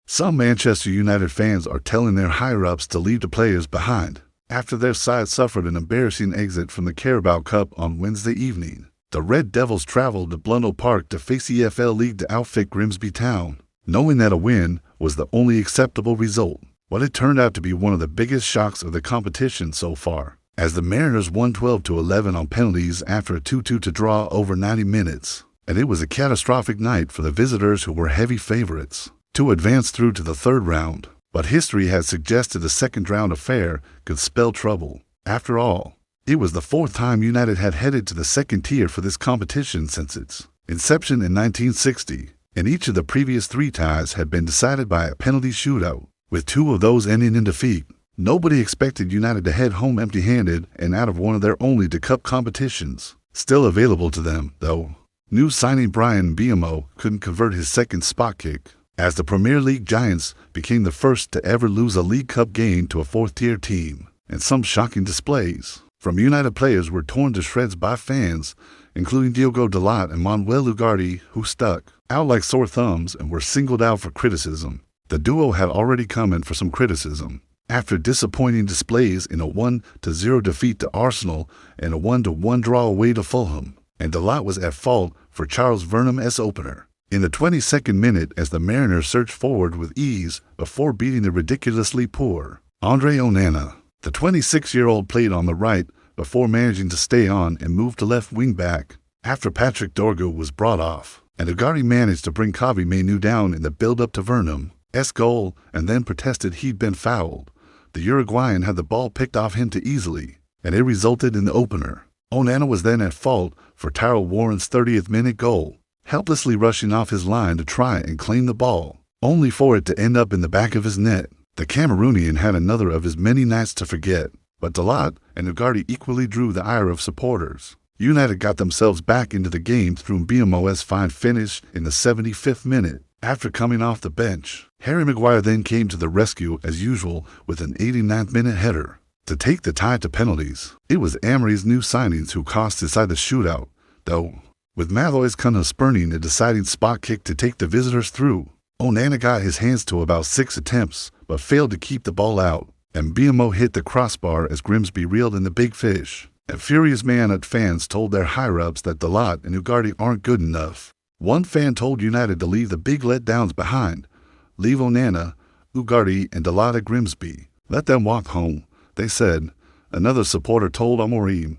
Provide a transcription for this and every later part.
Some Manchester United fans are telling their higher-ups to leave the players behind after their side suffered an embarrassing exit from the Carabao Cup on Wednesday evening. The Red Devils travelled to Blundell Park to face EFL League to outfit Grimsby Town, knowing that a win was the only acceptable result. But it turned out to be one of the biggest shocks of the competition so far, as the Mariners won 12-11 on penalties after a 2-2 to draw over 90 minutes, and it was a catastrophic night for the visitors who were heavy favorites to advance through to the third round. But history had suggested a second-round affair could spell trouble. After all, it was the fourth time United had headed to the second tier for this competition since its inception in 1960, and each of the previous three ties had been decided by a penalty shootout, with two of those ending in defeat. Nobody expected United to head home empty-handed and out of one of their only two cup competitions still available to them, though. New signing Bryan Mbeumo couldn't convert his second spot kick, as the Premier League giants became the first to ever lose a League Cup game to a fourth-tier team. And some shocking displays from United players were torn to shreds by fans, including Diogo Dalot and Manuel Ugarte, who stuck out like sore thumbs and were singled out for criticism. The duo had already come in for some criticism after disappointing displays in a 1-0 defeat to Arsenal and a 1-1 draw away to Fulham, and Dalot was at fault for Charles Vernam's opener in the 22nd minute as the Mariners surged forward with ease before beating the ridiculously poor Andre Onana. The 26-year-old played on the right before managing to stay on and move to left wing back after Patrick Dorgu was brought off, and Ugarte managed to bring Kobbie Mainoo down in the build-up to Vernam's goal and then protested he'd been fouled. The Uruguayan had the ball picked off him too easily, and it resulted in the opener. Onana was then at fault for Tyrell Warren's 30th minute goal, helplessly rushing off his line to try and claim the ball, only for it to end up in the back of his net. The Cameroonian had another of his many nights to forget, but Dalot and Ugarte equally drew the ire of supporters. United got themselves back into the game through Mbeumo's fine finish in the 75th minute. After coming off the bench, Harry Maguire then came to the rescue as usual with an 89th minute header to take the tie to penalties. It was Emery's new signings who cost his side the shootout, though, with Malloy's Cunha spurning a deciding spot kick to take the visitors through. Onana got his hands to about 6 attempts, but failed to keep the ball out, and Mbeumo hit the crossbar as Grimsby reeled in the big fish. And furious Man Ut fans told their higher-ups that Dalot and Ugarte aren't good enough. One fan told United to leave the big letdowns behind. Leave Onana, Ugarte, and Dalot at Grimsby. Let them walk home, they said. Another supporter told Amorim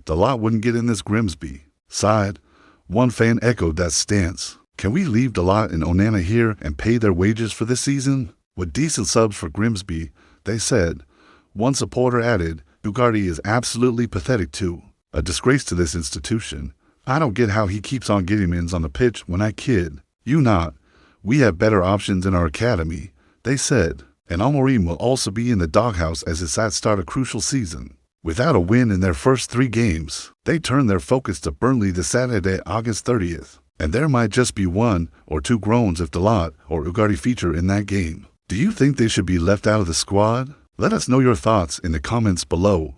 Dalot wouldn't get in this Grimsby side. One fan echoed that stance. Can we leave Dalot and Onana here and pay their wages for this season? With decent subs for Grimsby, they said. One supporter added, Ugarte is absolutely pathetic too. A disgrace to this institution. I don't get how he keeps on getting mins on the pitch when I kid. You not. We have better options in our academy, they said. And Amorim will also be in the doghouse as his side start a crucial season. Without a win in their first 3 games, they turned their focus to Burnley this Saturday, August 30th. And there might just be 1 or 2 groans if Dalot or Ugarte feature in that game. Do you think they should be left out of the squad? Let us know your thoughts in the comments below.